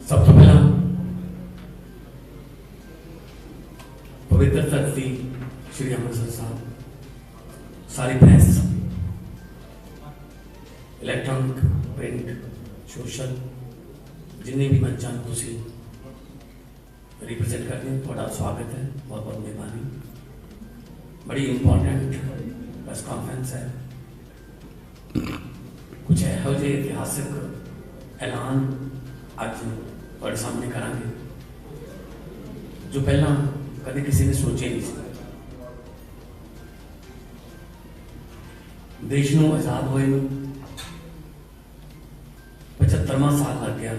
सब तो पहला पवित्र धरती श्री अमृतसर साहब, सारी प्रेस, इलैक्ट्रॉनिक, प्रिंट, सोशल जिन्हें भी मंचां तुसीं रिप्रेजेंट करते हैं, थोड़ा स्वागत है, बहुत बहुत मेहरबानी। बड़ी इंपॉर्टेंट प्रेस कॉन्फ्रेंस है। कुछ ਇਹੋ ਜਿਹੇ इतिहासिक ऐलान अज ਤੁਹਾਡੇ सामने करांगे जो पहला कभी किसी ने सोचे नहीं सी। देश ਨੂੰ आजाद होए 75वां साल लग गया,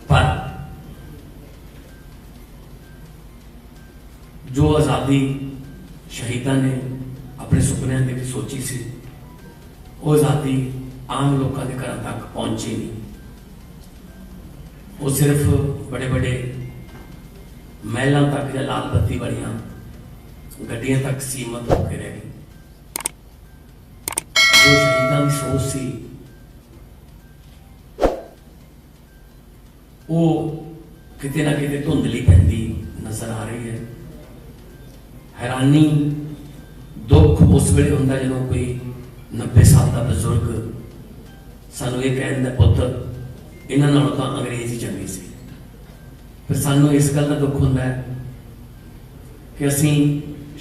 पर जो आजादी शहीदां ने अपने सुपनियां दे विच सोची सी, वो आजादी आम लोगों के घर तक पहुंची नहीं। वो सिर्फ बड़े बड़े महलों तक या लाल बत्ती वाली गड्डियां तक सीमित होकर रह गई। जो शहीदां की सोच सी वो किते ना किते धुंधली पैंदी नजर आ रही है। हैरानी दुख उस वेले हुंदा जदों कोई 90 साल का बजुर्ग सानू ये कहता पुत्र इन्हां नालों तां अंग्रेज ही चंगी सी। फिर सानू इस गल का दुख हुंदा है कि असीं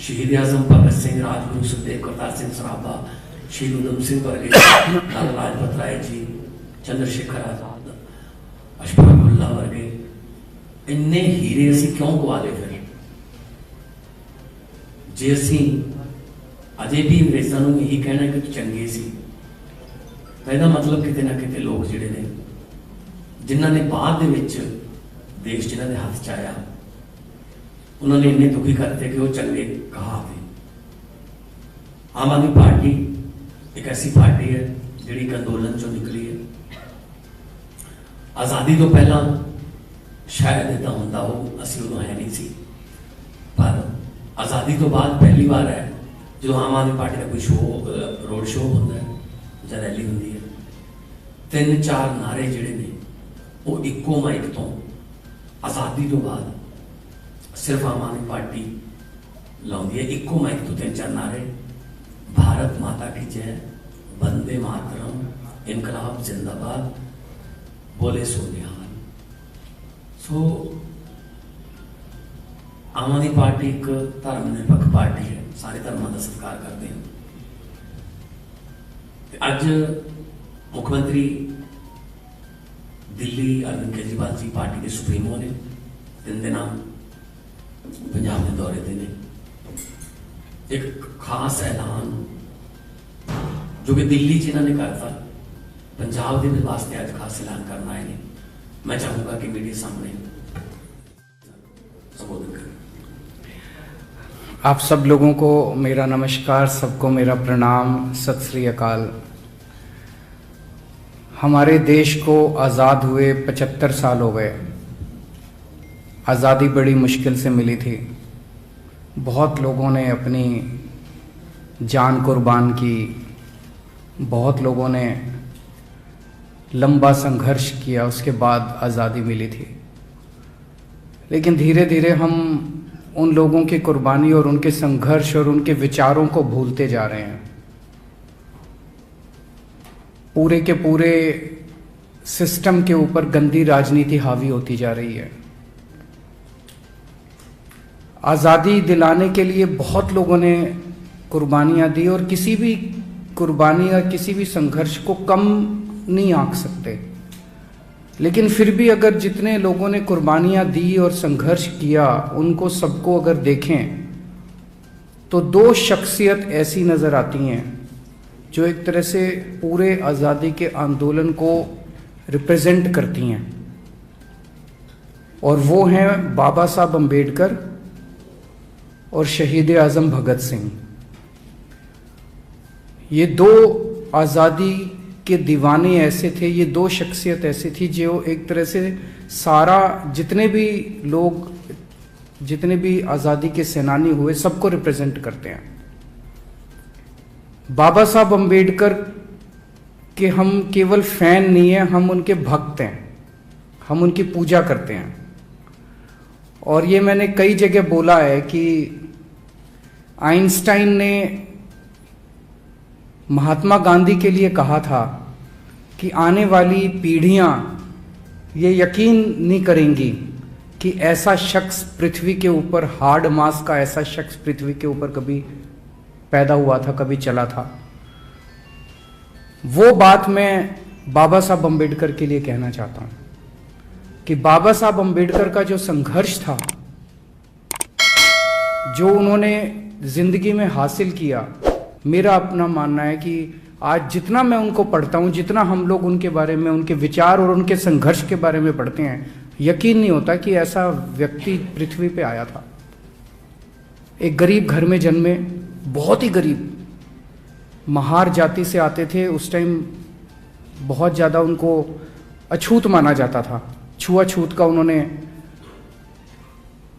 शहीद आजम भगत सिंह, राजगुरु सुखदेव, करतार सिंह सराभा, शहीद उधम सिंह वर्गे, लाला लाजपत राय जी, चंद्रशेखर आजाद, अशफाक उल्लाह वर्गे इन्ने हीरे असीं क्यों गवा लए? फिर जे असीं अजे भी अंग्रेज़ां नूं यही कहना कि तू चंगे सी, तो इसदा मतलब किते ना किते लोग जिहड़े ने जिन्हां ने बाद दे विच देश जिन्हां दे हत्थ च आया उन्होंने इन्ने दुखी करते कि वो चंगे कहा थे। आम आदमी पार्टी एक ऐसी पार्टी है जिहड़ी एक अंदोलन चों निकली है। आज़ादी तो पहला शायद इदा हुंदा हो, असीं उदों है नहीं सी, पर आज़ादी तो बाद पहली बार है जो आम आदमी पार्टी का कोई शो रोड शो होता है या रैली होती है, 3-4 नारे जिहड़े ने वो इक्को माइक तो आज़ादी तो बाद सिर्फ आम आदमी पार्टी लाउंदी है। इक्को माइक तो 3-4 नारे, भारत माता की जय, वंदे मातरम, इनकलाब जिंदाबाद, बोले सो निहाल। सो आम आदमी पार्टी एक धर्मनिरपक्ष पार्टी है, सारे धर्मों का सत्कार करते हैं। अज मुख्यमंत्री दिल्ली अरविंद केजरीवाल जी पार्टी के सुप्रीमो ने 3 दिन पंजाब के दौरे पे ने। एक खास ऐलान जो कि दिल्ली च इन्होंने करता, पंजाब के वास्ते अज खास ऐलान करना है। मैं चाहूँगा कि मीडिया सामने संबोधन करें। आप सब लोगों को मेरा नमस्कार, सबको मेरा प्रणाम, सत श्री अकाल। हमारे देश को आज़ाद हुए 75 साल हो गए। आज़ादी बड़ी मुश्किल से मिली थी। बहुत लोगों ने अपनी जान कुर्बान की, बहुत लोगों ने लंबा संघर्ष किया, उसके बाद आज़ादी मिली थी। लेकिन धीरे धीरे हम उन लोगों की कुर्बानी और उनके संघर्ष और उनके विचारों को भूलते जा रहे हैं। पूरे के पूरे सिस्टम के ऊपर गंदी राजनीति हावी होती जा रही है। आज़ादी दिलाने के लिए बहुत लोगों ने कुर्बानियाँ दी और किसी भी कुर्बानी या किसी भी संघर्ष को कम नहीं आंक सकते। लेकिन फिर भी अगर जितने लोगों ने कुर्बानियाँ दी और संघर्ष किया उनको सबको अगर देखें तो 2 शख्सियत ऐसी नज़र आती हैं जो एक तरह से पूरे आज़ादी के आंदोलन को रिप्रेजेंट करती हैं, और वो हैं बाबा साहब अम्बेडकर और शहीद आज़म भगत सिंह। ये 2 आज़ादी के दीवाने ऐसे थे, ये 2 शख्सियत ऐसी थी जो एक तरह से सारा जितने भी लोग, जितने भी आज़ादी के सेनानी हुए, सबको रिप्रेजेंट करते हैं। बाबा साहब अम्बेडकर कि हम केवल फैन नहीं है, हम उनके भक्त हैं, हम उनकी पूजा करते हैं। और ये मैंने कई जगह बोला है कि आइंस्टाइन ने महात्मा गांधी के लिए कहा था कि आने वाली पीढ़ियां ये यकीन नहीं करेंगी कि ऐसा शख्स पृथ्वी के ऊपर, हार्ड मास का ऐसा शख्स पृथ्वी के ऊपर कभी पैदा हुआ था, कभी चला था। वो बात मैं बाबा साहब अम्बेडकर के लिए कहना चाहता हूं कि बाबा साहब अम्बेडकर का जो संघर्ष था, जो उन्होंने जिंदगी में हासिल किया, मेरा अपना मानना है कि आज जितना मैं उनको पढ़ता हूं, जितना हम लोग उनके बारे में, उनके विचार और उनके संघर्ष के बारे में पढ़ते हैं, यकीन नहीं होता कि ऐसा व्यक्ति पृथ्वी पे आया था। एक गरीब घर में जन्मे, बहुत ही गरीब, महार जाति से आते थे। उस टाइम बहुत ज़्यादा उनको अछूत माना जाता था, छुआछूत का उन्होंने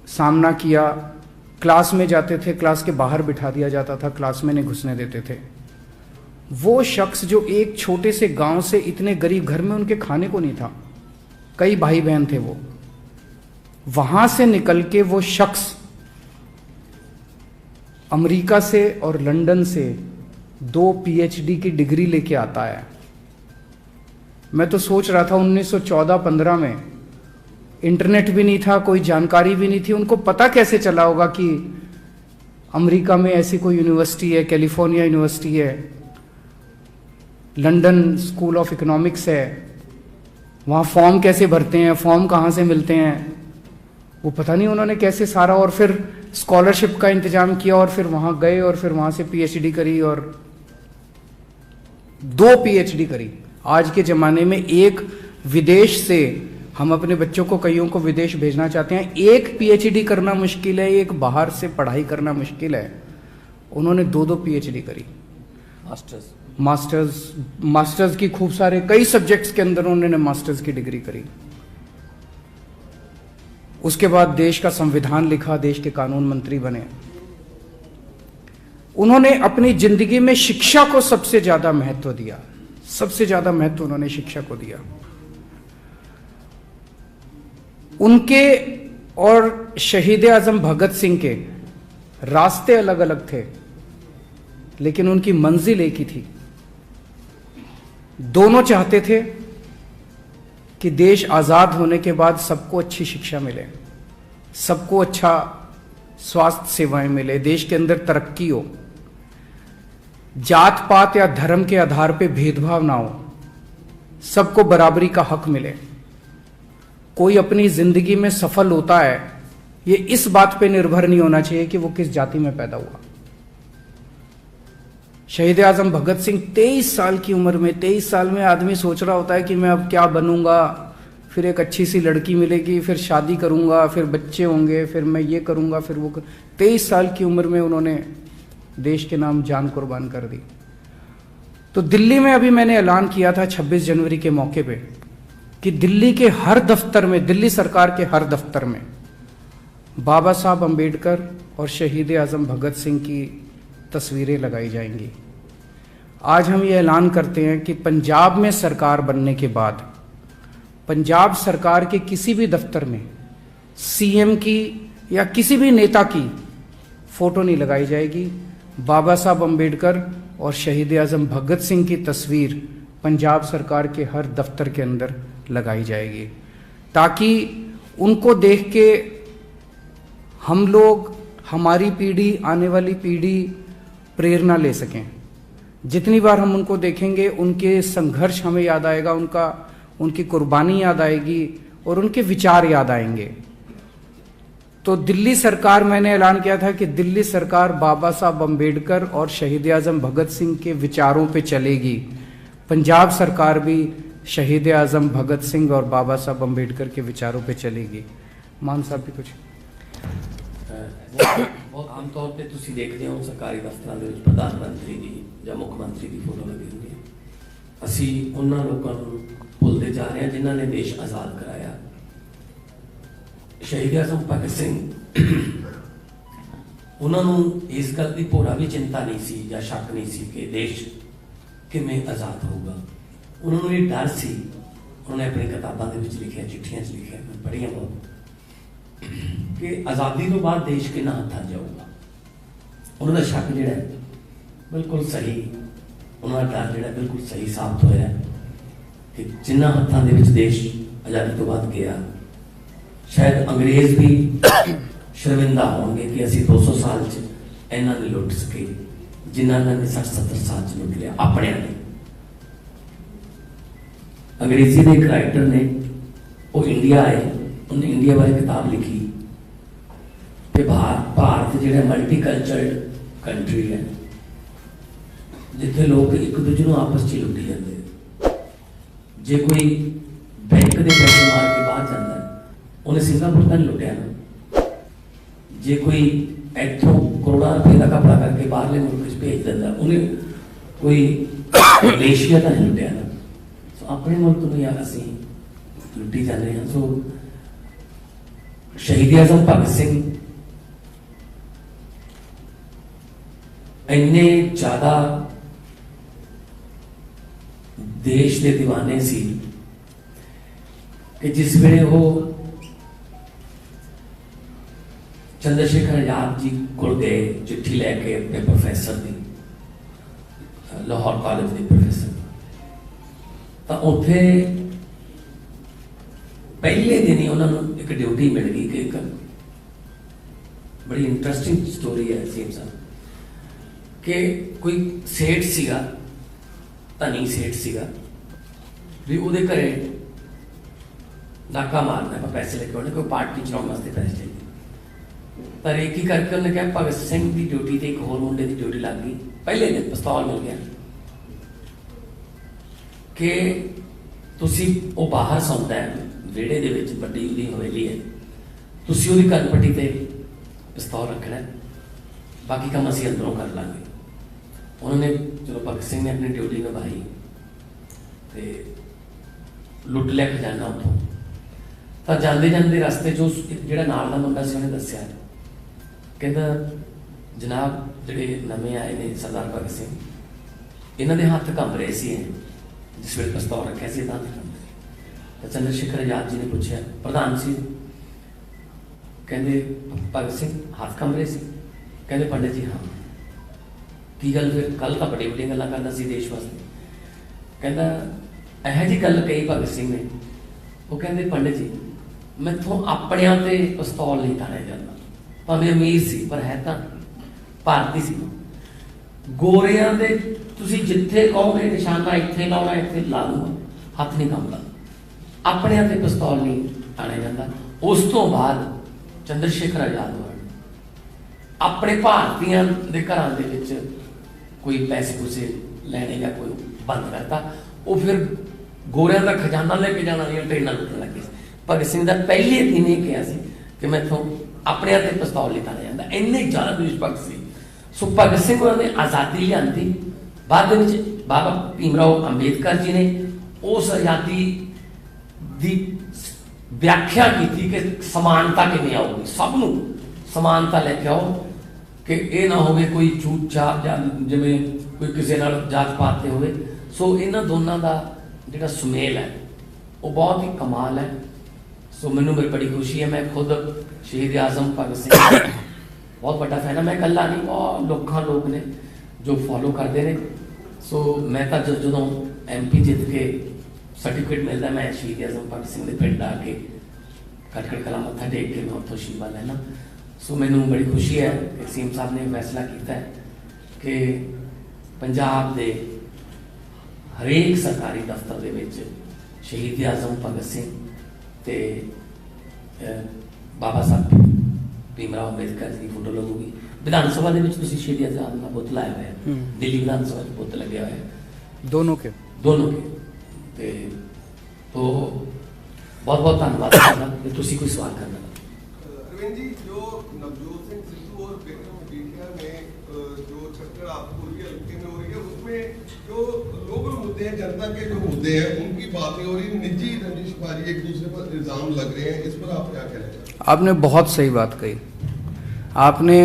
सामना किया। क्लास में जाते थे, क्लास के बाहर बिठा दिया जाता था, क्लास में नहीं घुसने देते थे। वो शख्स जो एक छोटे से गांव से इतने गरीब घर में, उनके खाने को नहीं था, कई भाई बहन थे, वो वहां से निकल के वो शख्स अमेरिका से और लंदन से 2 पीएचडी की डिग्री लेके आता है। मैं तो सोच रहा था 1914-15 में इंटरनेट भी नहीं था, कोई जानकारी भी नहीं थी, उनको पता कैसे चला होगा कि अमेरिका में ऐसी कोई यूनिवर्सिटी है, कैलिफोर्निया यूनिवर्सिटी है, लंदन स्कूल ऑफ इकोनॉमिक्स है, वहाँ फॉर्म कैसे भरते हैं, फॉर्म कहाँ से मिलते हैं, वो पता नहीं उन्होंने कैसे सारा, और फिर स्कॉलरशिप का इंतजाम किया और फिर वहाँ गए और फिर वहाँ से पीएचडी करी और 2 पीएचडी करी। आज के ज़माने में एक विदेश से, हम अपने बच्चों को कईयों को विदेश भेजना चाहते हैं, एक पीएचडी करना मुश्किल है, एक बाहर से पढ़ाई करना मुश्किल है। उन्होंने 2-2 पीएचडी करी, मास्टर्स की, खूब सारे कई सब्जेक्ट्स के अंदर उन्होंने मास्टर्स की डिग्री करी। उसके बाद देश का संविधान लिखा, देश के कानून मंत्री बने। उन्होंने अपनी जिंदगी में शिक्षा को सबसे ज्यादा महत्व दिया, सबसे ज्यादा महत्व उन्होंने शिक्षा को दिया। उनके और शहीद आजम भगत सिंह के रास्ते अलग अलग थे, लेकिन उनकी मंजिल एक ही थी। दोनों चाहते थे कि देश आजाद होने के बाद सबको अच्छी शिक्षा मिले, सबको अच्छा स्वास्थ्य सेवाएं मिले, देश के अंदर तरक्की हो, जात पात या धर्म के आधार पे भेदभाव ना हो, सबको बराबरी का हक मिले। कोई अपनी जिंदगी में सफल होता है, ये इस बात पे निर्भर नहीं होना चाहिए कि वो किस जाति में पैदा हुआ। शहीद आजम भगत सिंह 23 साल की उम्र में, 23 साल में आदमी सोच रहा होता है कि मैं अब क्या बनूंगा, फिर एक अच्छी सी लड़की मिलेगी, फिर शादी करूंगा, फिर बच्चे होंगे, फिर मैं ये करूंगा, फिर वो 23 साल की उम्र में उन्होंने देश के नाम जान कुर्बान कर दी। तो दिल्ली में अभी मैंने ऐलान किया था 26 जनवरी के मौके पे कि दिल्ली के हर दफ्तर में, दिल्ली सरकार के हर दफ्तर में बाबा साहब अम्बेडकर और शहीद आजम भगत सिंह की तस्वीरें लगाई जाएंगी। आज हम ये ऐलान करते हैं कि पंजाब में सरकार बनने के बाद पंजाब सरकार के किसी भी दफ्तर में सीएम की या किसी भी नेता की फोटो नहीं लगाई जाएगी। बाबा साहब अम्बेडकर और शहीद आजम भगत सिंह की तस्वीर पंजाब सरकार के हर दफ्तर के अंदर लगाई जाएगी, ताकि उनको देख के हम लोग, हमारी पीढ़ी, आने वाली पीढ़ी प्रेरणा ले सकें। जितनी बार हम उनको देखेंगे, उनके संघर्ष हमें याद आएगा, उनकी कुर्बानी याद आएगी और उनके विचार याद आएंगे। तो दिल्ली सरकार, मैंने ऐलान किया था कि दिल्ली सरकार बाबा साहब अम्बेडकर और शहीद आजम भगत सिंह के विचारों पे चलेगी। पंजाब सरकार भी शहीद आजम भगत सिंह और बाबा साहब अम्बेडकर के विचारों पे चलेगी। मान साहब भी कुछ ਬਹੁਤ ਆਮ ਤੌਰ ਤੇ ਤੁਸੀਂ ਦੇਖਦੇ ਹੋ ਸਰਕਾਰੀ ਦਫ਼ਤਰਾਂ ਦੇ ਵਿੱਚ ਪ੍ਰਧਾਨ ਮੰਤਰੀ ਦੀ ਜਾਂ ਮੁੱਖ ਮੰਤਰੀ ਦੀ ਫੋਟੋ ਲੱਗੀ ਹੁੰਦੀ ਹੈ। ਅਸੀਂ ਉਹਨਾਂ ਲੋਕਾਂ ਨੂੰ ਭੁੱਲਦੇ ਜਾ ਰਹੇ ਹਾਂ ਜਿਨ੍ਹਾਂ ਨੇ ਦੇਸ਼ ਆਜ਼ਾਦ ਕਰਾਇਆ। ਸ਼ਹੀਦ ਆਜ਼ਮ ਭਗਤ ਸਿੰਘ, ਉਹਨਾਂ ਨੂੰ ਇਸ ਗੱਲ ਦੀ ਭੋਰਾ ਵੀ ਚਿੰਤਾ ਨਹੀਂ ਸੀ ਜਾਂ ਸ਼ੱਕ ਨਹੀਂ ਸੀ ਕਿ ਦੇਸ਼ ਕਿਵੇਂ ਆਜ਼ਾਦ ਹੋਊਗਾ। उन्होंने ये डर सी, उन्होंने अपनी किताबों के विच लिखिया, चिट्ठियां च लिखिया, मैं पढ़िया बहुत, कि आज़ादी तो बाद देश किन्ना हत्थां जाऊगा। उन्होंने शक जिहड़ा बिल्कुल सही, उन्होंने डर जिहड़ा बिल्कुल सही साबित होया कि जिन्ना हत्थां दे विच देश आज़ादी तो बाद गया, शायद अंग्रेज भी शर्मिंदा होंगे कि असी 200 साल च इन्हां ने लुट सके जिन्हां ने 60-70 साल च लुट लिया अपने ने। अंग्रेजी के एक राइटर ने वो इंडिया आए, उन्हें इंडिया बारे किताब लिखी कि भारत जो मल्टी कल्चरड कंट्री है, जिथे लोग एक दूजे को आपस च लुटी जाते। जे कोई बैंक के पैसे मार के बाहर जाता है, उन्हें सिंगापुर का नहीं लुटिया ना। जे कोई इतों करोड़ों रुपये का कपड़ा करके बाहरले मुल्क भेज देता, उन्हें कोई मलेशिया का नहीं लुटिया ना। सो अपने मुल्क में यार असी लुटी जाते हैं। सो शहीद आजम भगत सिंह इन्ने ज्यादा देश के दीवाने सी कि जिस वेले वो चंद्रशेखर आजाद जी को गए चिट्ठी लैके अपने प्रोफैसर की, लाहौर कॉलेज के प्रोफैसर, तो उत्थे पहले दिन ही उन्होंने एक ड्यूटी मिल गई कि एक बड़ी इंटरेस्टिंग स्टोरी है सीम साहब, कि कोई सेठ सीगा, धनी सेठ सीगा, भी उहदे घरे नाका मारना पैसे लेके आने, कोई पार्टी चलाने वास्ते पैसे चाहिए। पर एक ही करके उन्हें कहा भगत सिंह की ड्यूटी से एक होर मुंडे की ड्यूटी लग गई, पहले दिन पिस्तौल मिल गया कि तुसी वो बाहर सौंदा है विहड़े दे विच, वड्डी उहदी हवेली है, तुसी उहदी कनपट्टी ते पिस्तौल रखना है, बाकी काम असीं अंदरों कर लांगे। उन्होंने चलो भगत सिंह ने अपनी ड्यूटी निभाई ते लुट लिया खजाना उतों। तो जाते जाते रस्ते जो जिहड़ा नाल दा मुंडा सी उन्हें दस्सिया, कहता जनाब जिहड़े नवे आए ने सरदार भगत सिंह, इन्हां दे हत्थ कंब रहे सी जिस वे पिस्तौल रखे सी हत्थ कंब। तो चंद्रशेखर आजाद जी ने पूछा प्रधान सी, कहते भगत सिंह हाथ कंब रहे सी? कहते पंडित जी हाँ। की गल फिर? कल तो बड़ी बड़ी गल्लां करदा सी देश वास्ते। कहता यह जी गल कही भगत सिंह ने, वो कहते पंडित जी मैथों अपने ते पिस्तौल नहीं ताड़िया जाता, भावें अमीर सी पर है तो भारती सी। गोरियां दे तुसी जिथे कहोगे निशाना इत्थे लाउणा इत्थे ला दूंगा, हथ नहीं कंबदा, अपने ते पिस्तौल नहीं ताड़िया जाता। उस तो बाद चंद्रशेखर आजाद होए अपने भारतीयों के घरां दे विच कोई पैसे पूसे लैने या कोई बंद करता, वो फिर गोरियां का खजाना लेके जाना दी ट्रेन लुटन लगे। भगत सिंह का पहले दिन ही कहा कि मैथों अपने ते पिस्तौल नहीं ताड़िया जाता, इन्ने ज्यादा देशभक्त सी। सो भगत सिंह उन्होंने आज़ादी लियांदी, बाद में बाबा भीमराव अंबेडकर जी ने उस आज़ादी की व्याख्या की कि समानता किवें आऊगी, सबनों समानता लेके आओ कि यह ना हो कोई छूट छाट या जिवें कोई किसी नाल जात पात ते होवे। सो इन्हां दोनों का जिहड़ा सुमेल है वो बहुत ही कमाल है। सो मैनूं बड़ी खुशी है, मैं खुद शहीद आजम भगत सिंह बहुत बड़ा फैन है। मैं कल्ला नहीं, बहुत लखों लोग ने जो फॉलो करते हैं। सो मैं तो जो MP जित के सर्टिफिकेट मिलता, मैं शहीद आजम भगत सिंह के पिंड आके खटखड़ कला मत्था टेक के मैं उत्थों शीवा लैना। सो मैनूं बड़ी खुशी है कि सीएम साहब ने फैसला किया है कि पंजाब के हरेक सरकारी दफ्तर दे विच शहीद आजम भगत सिंह ते बाबा साहब भीमराव अंबेडकर की फोटो लगूगी। विधान सभा के शहीद आजाद का बुत लाया हुआ है, दिल्ली विधान सभा बुत लगे हुआ है दोनों के तो बहुत बहुत धन्यवाद। तुसी कोई सवाल करना? अरविंद जी, जो नवजोत सिंह सिद्धू और विक्रम मजीठिया में जो छक्कर आपको हो रही है, हल्के में हो रही है, उसमें जो लोकल मुद्दे हैं, जनता के जो मुद्दे हैं, उनकी बात नहीं हो रही, निजी रंजिशबाजी एक दूसरे पर इल्जाम लग रहे हैं, इस पर आप क्या कहना चाहते हैं? आपने बहुत सही बात कही। आपने,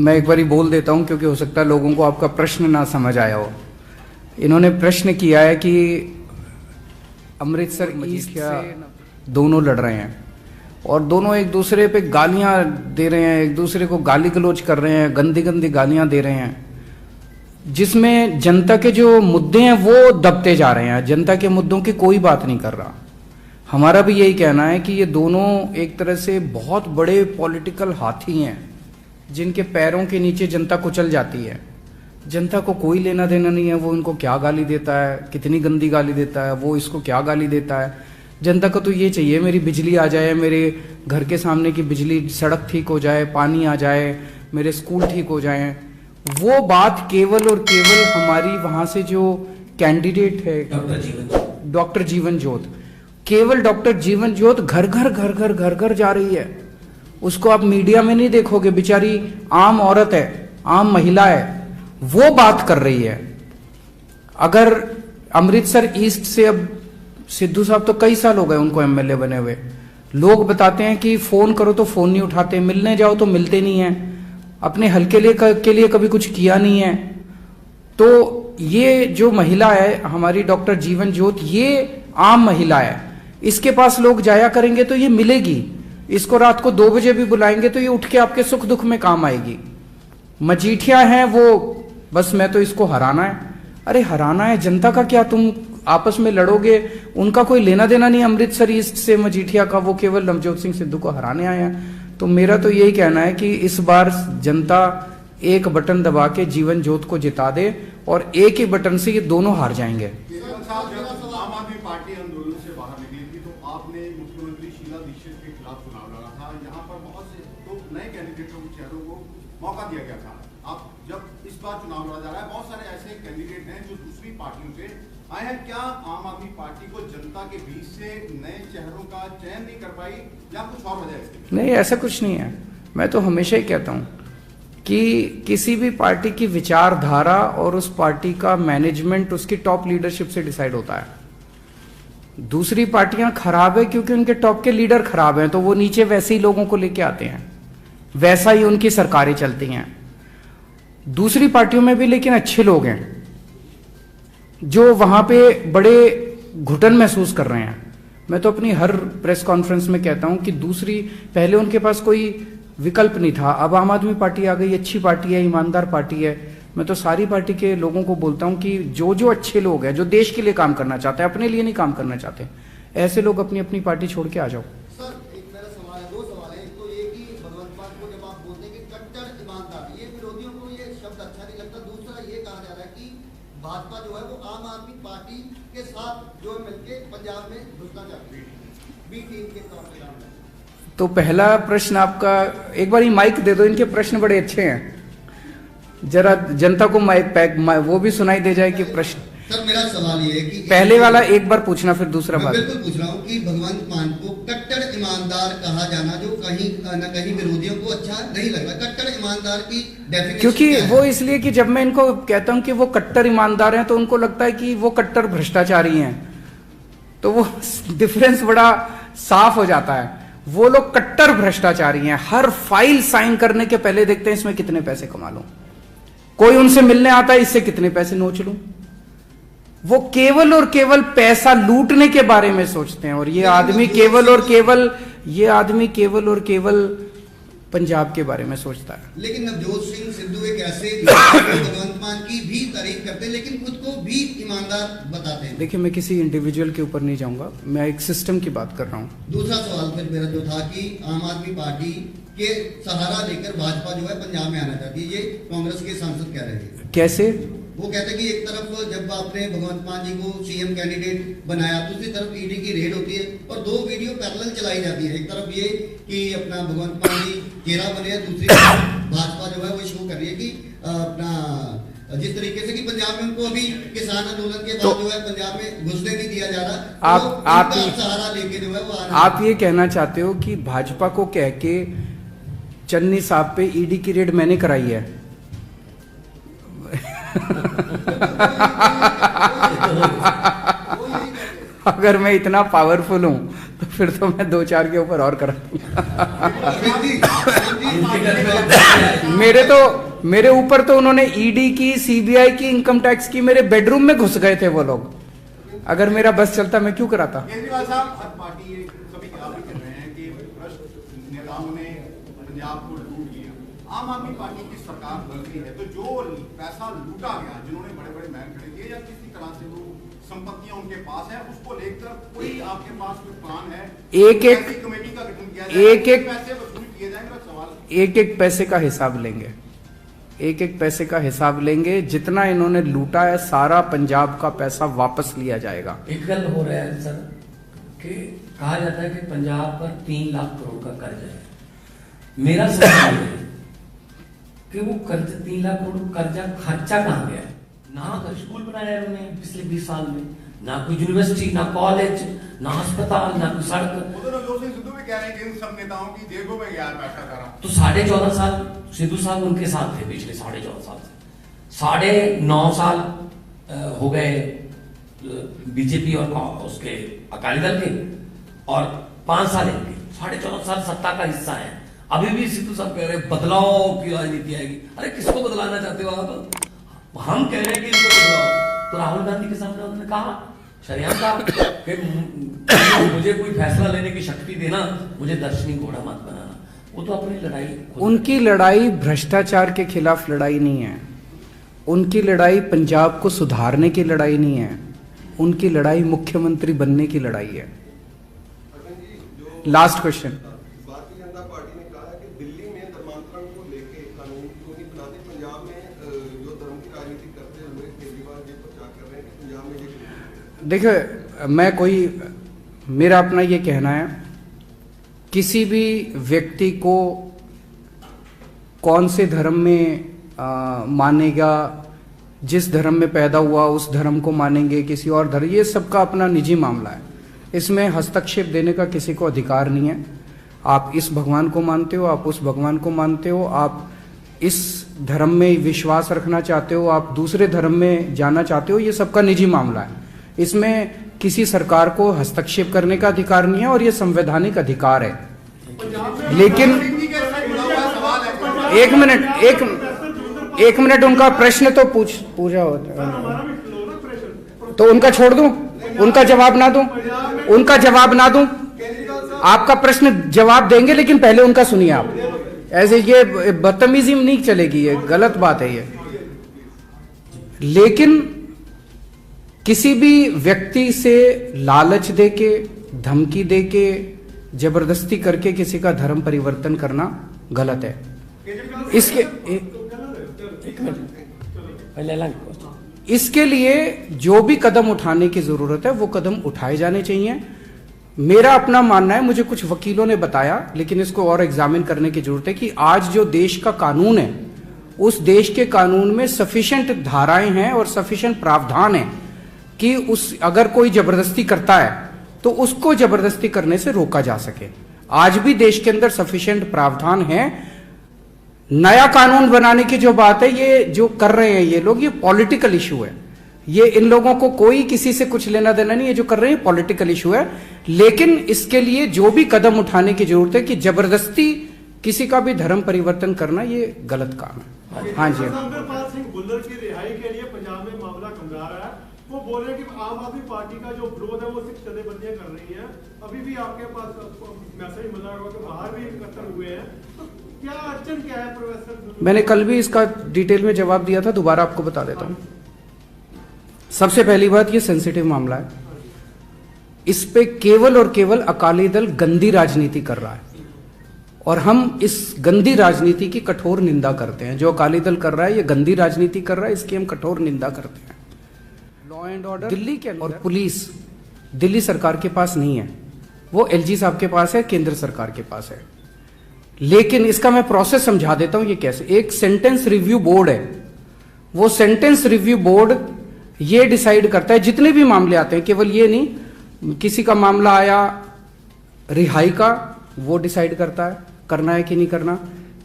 मैं एक बारी बोल देता हूं क्योंकि हो सकता है लोगों को आपका प्रश्न ना समझ आया हो। इन्होंने प्रश्न किया है कि अमृतसर ईस्ट से दोनों लड़ रहे हैं और दोनों एक दूसरे पे गालियां दे रहे हैं, एक दूसरे को गाली गलौज कर रहे हैं, गंदी गंदी गालियां दे रहे हैं, जिसमें जनता के जो मुद्दे हैं वो दबते जा रहे हैं। जनता के मुद्दों की कोई बात नहीं कर रहा। हमारा भी यही कहना है कि ये दोनों एक तरह से बहुत बड़े पॉलिटिकल हाथी हैं जिनके पैरों के नीचे जनता कुचल जाती है। जनता को कोई लेना देना नहीं है, वो इनको क्या गाली देता है, कितनी गंदी गाली देता है, वो इसको क्या गाली देता है। जनता को तो ये चाहिए मेरी बिजली आ जाए, मेरे घर के सामने की बिजली, सड़क ठीक हो जाए, पानी आ जाए, मेरे स्कूल ठीक हो जाए। वो बात केवल और केवल हमारी वहां से जो कैंडिडेट है डॉक्टर जीवन ज्योत, केवल डॉक्टर जीवन ज्योत घर घर जा रही है। उसको आप मीडिया में नहीं देखोगे, बेचारी आम औरत है, आम महिला है, वो बात कर रही है। अगर अमृतसर ईस्ट से अब सिद्धू साहब तो कई साल हो गए उनको एमएलए बने हुए, लोग बताते हैं कि फोन करो तो फोन नहीं उठाते, मिलने जाओ तो मिलते नहीं है, अपने हल्के के लिए कभी कुछ किया नहीं है। तो ये जो महिला है हमारी डॉक्टर जीवन ज्योत, ये आम महिला है, इसके पास लोग जाया करेंगे तो ये मिलेगी। इसको रात को 2 बजे भी बुलाएंगे तो ये उठ के आपके सुख दुख में काम आएगी। मजीठिया है वो, बस मैं तो इसको हराना है। अरे हराना है, जनता का क्या, तुम आपस में लड़ोगे, उनका कोई लेना देना नहीं अमृतसर ईस्ट से मजीठिया का, वो केवल नवजोत सिंह सिद्धू को हराने आए हैं। तो मेरा तो यही कहना है कि इस बार जनता एक बटन दबा के जीवन ज्योत को जिता दे और एक ही बटन से ये दोनों हार जाएंगे। आम आदमी पार्टी आंदोलन से बाहर निकली थी तो आपने मुख्यमंत्री शीला दीक्षित के खिलाफ चुनाव लड़ा था। यहाँ पर बहुत से तो नए कैंडिडेटों को, चेहरों को मौका दिया गया था। अब जब इस बार चुनाव लड़ा जा रहा है, बहुत सारे ऐसे कैंडिडेट हैं जो दूसरी पार्टियों से आए हैं। क्या आम आदमी पार्टी को जनता के बीच से नए चेहरों का चयन नहीं कर पाई या कुछ और वजह है? नहीं, ऐसा कुछ नहीं है। मैं तो हमेशा ही कहता हूं कि किसी भी पार्टी की विचारधारा और उस पार्टी का मैनेजमेंट उसकी टॉप लीडरशिप से डिसाइड होता है। दूसरी पार्टियां खराब है क्योंकि उनके टॉप के लीडर खराब हैं, तो वो नीचे वैसे ही लोगों को लेके आते हैं, वैसा ही उनकी सरकारें चलती हैं। दूसरी पार्टियों में भी लेकिन अच्छे लोग हैं जो वहां पे बड़े घुटन महसूस कर रहे हैं। मैं तो अपनी हर प्रेस कॉन्फ्रेंस में कहता हूं कि दूसरी, पहले उनके पास कोई विकल्प नहीं था, अब आम आदमी पार्टी आ गई, अच्छी पार्टी है, ईमानदार पार्टी है। मैं तो सारी पार्टी के लोगों को बोलता हूं कि जो जो अच्छे लोग हैं, जो देश के लिए काम करना चाहते हैं, अपने लिए नहीं काम करना चाहते, ऐसे लोग अपनी अपनी पार्टी छोड़ के आ जाओ। सर एक मेरा सवाल है, 2 सवाल है। एक तो ये कि भगवंत मान को जब आप बोलते हैं कि कट्टर ईमानदार, ये विरोधियों को ये शब्द अच्छा नहीं लगता। दूसरा ये कहा जा रहा है कि भाजपा जो है वो आम आदमी पार्टी के साथ जो मिलके पंजाब में घुसना चाहती है, बी टीम के तौर पर काम। तो पहला प्रश्न आपका, एक बार ही माइक दे दो, इनके प्रश्न बड़े अच्छे हैं, जरा जनता को माइक वो भी सुनाई दे जाए कि प्रश्न। सर मेरा सवाल ये है कि पहले वाला एक बार पूछना, फिर दूसरा बात। बिल्कुल पूछ रहा हूँ कि भगवंत मान को कट्टर ईमानदार कहा जाना जो कहीं न कहीं विरोधियों को अच्छा नहीं लग रहा। कट्टर ईमानदार की डेफिनेशन क्योंकि वो इसलिए कि जब मैं इनको कहता हूं कि वो कट्टर ईमानदार हैं तो उनको लगता है कि वो कट्टर भ्रष्टाचारी हैं, तो वो डिफरेंस बड़ा साफ हो जाता है। वो लोग कट्टर भ्रष्टाचारी हैं, हर फाइल साइन करने के पहले देखते हैं इसमें कितने पैसे कमा लूं, कोई उनसे मिलने आता है इससे कितने पैसे नोच लूं। वो केवल और केवल पैसा लूटने के बारे में सोचते हैं। और ये आदमी केवल और केवल पंजाब के बारे में सोचता है। लेकिन नवजोत सिंह सिद्धू एक ऐसे भगवंत मान की भी तारीफ करते हैं लेकिन खुद को भी ईमानदार बताते हैं। देखिए, मैं किसी इंडिविजुअल के ऊपर नहीं जाऊंगा, मैं एक सिस्टम की बात कर रहा हूं। दूसरा सवाल फिर मेरा जो था कि आम आदमी पार्टी के सहारा लेकर भाजपा जो है पंजाब में आना चाहती है, ये कांग्रेस के सांसद कह रहे हैं। कैसे? वो कहते हैं कि एक तरफ जब आपने भगवंत मान जी को सीएम कैंडिडेट बनाया, दूसरी तरफ ईडी की रेड होती है और 2 वीडियो पैरेलल चलाई जाती है। एक तरफ ये कि अपना भगवंत मान जी चेहरा बने, दूसरी तरफ भाजपा जो है वो शो कर रही है कि अपना जिस तरीके से कि पंजाब में उनको अभी किसान आंदोलन के बाद जो है पंजाब में घुसने नहीं दिया जा रहा। आप सहारा लेके जो है वो आप ये कहना चाहते हो कि भाजपा को कह के चन्नी साहब पे ईडी की रेड मैंने कराई है? अगर मैं इतना पावरफुल हूं तो फिर तो मैं 2-4 के ऊपर और करा दूंगा। मेरे ऊपर तो उन्होंने ईडी की, सीबीआई की, इनकम टैक्स की, मेरे बेडरूम में घुस गए थे वो लोग। अगर मेरा बस चलता मैं क्यों कराता। केजरीवाल साहब, हर पार्टी ये सभी आप भी कह रहे हैं कि भ्रष्ट नेताओं ने पंजाब को लूट लिया। आम आदमी पार्टी की सरकार बदली है तो जो पैसा लूटा गया, जिन्होंने बड़े बड़े महल खड़े किए या किसी तरह से वो संपत्तियां उनके पास है, उसको लेकर कोई आपके पास कोई प्लान है? एक कमेटी का गठन किया जाए, एक पैसे वसूल किए जाए? मेरा सवाल एक एक पैसे का हिसाब लेंगे, एक एक पैसे का हिसाब लेंगे। जितना इन्होंने लूटा है सारा पंजाब का पैसा वापस लिया जाएगा। एक गल हो रहा है सर कि कहा जाता है कि पंजाब पर 3 लाख करोड़ का कर्ज है। मेरा सवाल है कि वो कर्ज 3 लाख करोड़ कर्जा खर्चा कहाँ गया? ना तो स्कूल बनाया उन्होंने पिछले 20 साल में, ना कोई यूनिवर्सिटी, ना कॉलेज, ना अस्पताल, ना कोई सड़क। उधर नवजोत सिंह सिद्धू भी कह रहे हैं कि इन सब नेताओं की जेबों में गया पैसा सारा। तो 14.5 साल सिद्धू साहब उनके साथ थे पिछले 14.5 साल से। 9.5 साल हो गए बीजेपी और उसके अकाली दल के, और 5 साल इनके। 14.5 साल सत्ता का हिस्सा है। अभी भी सिद्धू साहब कह रहे हैं बदलाव की राजनीति आएगी। अरे किसको बदलाना चाहते हो आप? हम कह रहे हैं कि इनको बदलाव। तो राहुल गांधी के सामने उन्होंने कहा, शरियाम कहा कि मुझे कोई फैसला लेने की शक्ति देना, मुझे दर्शनी घोड़ा मत बनाना। वो तो अपनी लड़ाई, उनकी लड़ाई भ्रष्टाचार के खिलाफ लड़ाई नहीं है, उनकी लड़ाई पंजाब को सुधारने की लड़ाई नहीं है, उनकी लड़ाई मुख्यमंत्री बनने की लड़ाई है। Last question. Bharatiya Janata party ने कहा है कि दिल्ली में धर्मांतरण को लेके कानून क्यों नहीं बनाते? पंजाब में जो धर्म की राजनीति करते हुए केजरीवाल जी प्रचार कर रहे हैं कि पंजाब में ये। देखिए, मेरा अपना ये कहना है, किसी भी व्यक्ति को कौन से धर्म में मानेगा, जिस धर्म में पैदा हुआ उस धर्म को मानेंगे, किसी और धर्म, ये सबका अपना निजी मामला है। इसमें हस्तक्षेप देने का किसी को अधिकार नहीं है। आप इस भगवान को मानते हो, आप उस भगवान को मानते हो, आप इस धर्म में विश्वास रखना चाहते हो, आप दूसरे धर्म में जाना चाहते हो, ये सबका निजी मामला है। इसमें किसी सरकार को हस्तक्षेप करने का अधिकार नहीं है और ये संवैधानिक अधिकार है। लेकिन एक मिनट उनका प्रश्न तो पूछा होता है, तो उनका छोड़ दूं, उनका जवाब ना दूं, उनका जवाब ना दूं? आपका प्रश्न जवाब देंगे, लेकिन पहले उनका सुनिए आप। ऐसे ये बदतमीजी नहीं चलेगी, ये गलत बात है ये। लेकिन किसी भी व्यक्ति से लालच देके, धमकी देके, जबरदस्ती करके किसी का धर्म परिवर्तन करना गलत है। इसके लिए जो भी कदम उठाने की जरूरत है वो कदम उठाए जाने चाहिए। मेरा अपना मानना है, मुझे कुछ वकीलों ने बताया, लेकिन इसको और एग्जामिन करने की जरूरत है कि आज जो देश का कानून है, उस देश के कानून में सफिशिएंट धाराएं हैं और सफिशिएंट प्रावधान है कि अगर कोई जबरदस्ती करता है तो उसको जबरदस्ती करने से रोका जा सके। आज भी देश के अंदर सफिशिएंट प्रावधान है। नया कानून बनाने की जो बात है, ये जो कर रहे हैं ये लोग, ये पॉलिटिकल इशू है। ये इन लोगों को कोई किसी से कुछ लेना देना नहीं है। जो कर रहे हैं पॉलिटिकल इशू है, लेकिन इसके लिए जो भी कदम उठाने की जरूरत है कि जबरदस्ती किसी का भी धर्म परिवर्तन करना, ये गलत काम है। हाँ जी। अमरपाल सिंह भुल्लर की रिहाई के लिए पंजाब में मामला गंभीर है। वो बोल रहे हैं कि आम आदमी पार्टी का जो विरोध है वो सिर्फ जथेबंदियां कर रही हैं। अभी भी आपके पास मैसेज मिला होगा कि बाहर भी कत्ल हुए हैं, तो क्या अड़चन क्या है प्रोफेसर? मैंने कल भी इसका डिटेल में जवाब दिया था, दोबारा आपको बता देता हूं। सबसे पहली बात, ये सेंसिटिव मामला है। इस पे केवल और केवल अकाली दल गंदी राजनीति कर रहा है और हम इस गंदी राजनीति की कठोर निंदा करते हैं। जो अकाली दल कर रहा है, ये गंदी राजनीति कर रहा है, इसकी हम कठोर निंदा करते हैं। लॉ एंड ऑर्डर दिल्ली के और पुलिस दिल्ली सरकार के पास नहीं है, वो एलजी साहब के पास है, केंद्र सरकार के पास है। लेकिन इसका मैं प्रोसेस समझा देता हूं ये कैसे। एक सेंटेंस रिव्यू बोर्ड है, वो सेंटेंस रिव्यू बोर्ड ये डिसाइड करता है, जितने भी मामले आते हैं, केवल ये नहीं, किसी का मामला आया रिहाई का, वो डिसाइड करता है करना है कि नहीं करना।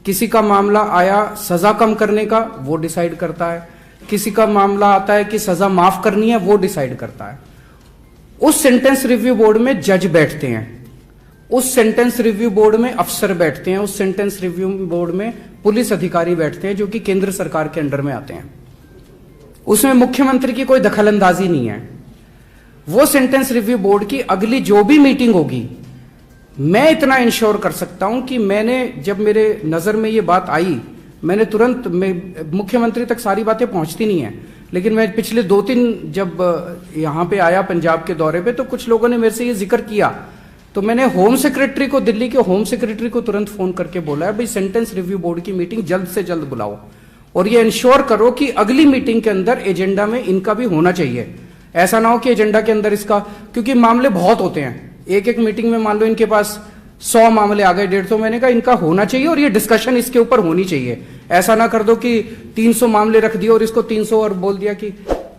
किसी का मामला आया सजा कम करने का, वो डिसाइड करता है। किसी का मामला आता है कि सजा माफ करनी है, वो डिसाइड करता है। उस सेंटेंस रिव्यू बोर्ड में जज बैठते हैं उस सेंटेंस रिव्यू बोर्ड में अफसर बैठते हैं, उस सेंटेंस रिव्यू बोर्ड में पुलिस अधिकारी बैठते हैं जो कि केंद्र सरकार के अंडर में आते हैं। उसमें मुख्यमंत्री की कोई दखलंदाजी नहीं है। वो सेंटेंस रिव्यू बोर्ड की अगली जो भी मीटिंग होगी, मैं इतना इंश्योर कर सकता हूं कि जब मेरे नजर में ये बात आई, मैंने तुरंत, मुख्यमंत्री तक सारी बातें पहुंचती नहीं है, लेकिन मैं पिछले 2-3 जब यहां पे आया पंजाब के दौरे पे, तो कुछ लोगों ने मेरे से ये जिक्र किया, तो मैंने होम सेक्रेटरी को, दिल्ली के होम सेक्रेटरी को तुरंत फोन करके बोला है भाई सेंटेंस रिव्यू बोर्ड की मीटिंग जल्द से जल्द बुलाओ और ये इंश्योर करो कि अगली मीटिंग के अंदर एजेंडा में इनका भी होना चाहिए। ऐसा ना हो कि एजेंडा के अंदर इसका, क्योंकि मामले बहुत होते हैं, एक मीटिंग में मान लो इनके पास 100 मामले आ गए, 150, मैंने कहा इनका होना चाहिए और ये डिस्कशन इसके ऊपर होनी चाहिए। ऐसा ना कर दो कि 300 मामले रख दिए और इसको 300 और बोल दिया कि,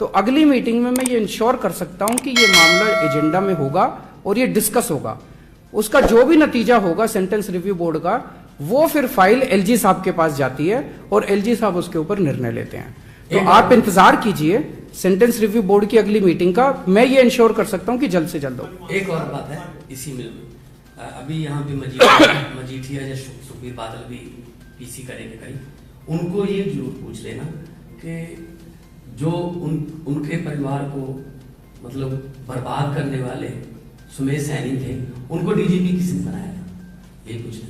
तो अगली मीटिंग में मैं ये इंश्योर कर सकता हूं कि ये मामला एजेंडा में होगा और ये डिस्कस होगा। उसका जो भी नतीजा होगा सेंटेंस रिव्यू बोर्ड का, वो फिर फाइल एलजी साहब के पास जाती है और एलजी साहब उसके ऊपर निर्णय लेते हैं। तो आप इंतजार कीजिए सेंटेंस रिव्यू बोर्ड की अगली मीटिंग का, मैं ये इंश्योर कर सकता हूं कि जल्द से जल्द हो। एक और बात है इसी में, अभी यहाँ पे मजीठिया या सुखबीर बादल भी पीसी करेंगे कहीं, उनको ये जरूर पूछ लेना कि जो उनके परिवार को मतलब बर्बाद करने वाले सुमेश सैनी थे, उनको डीजीपी किसने बनाया था, ये पूछ लेना।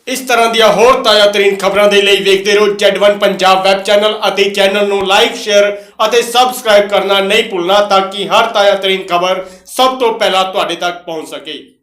इस तरह ਦੀਆਂ ਹੋਰ ਤਾਜ਼ਾ ਤਰੀਨ ਖਬਰਾਂ ਦੇ ਲਈ ਵੇਖਦੇ ਰਹੋ Z1 ਪੰਜਾਬ ਵੈਬ ਚੈਨਲ ਅਤੇ ਚੈਨਲ ਨੂੰ ਲਾਈਕ, ਸ਼ੇਅਰ ਅਤੇ ਸਬਸਕ੍ਰਾਈਬ ਕਰਨਾ ਨਹੀਂ ਭੁੱਲਣਾ ਤਾਂ ਕਿ ਹਰ ਤਾਜ਼ਾ ਤਰੀਨ ਖਬਰ ਸਭ ਤੋਂ ਪਹਿਲਾਂ ਤੁਹਾਡੇ ਤੱਕ ਪਹੁੰਚ ਸਕੇ।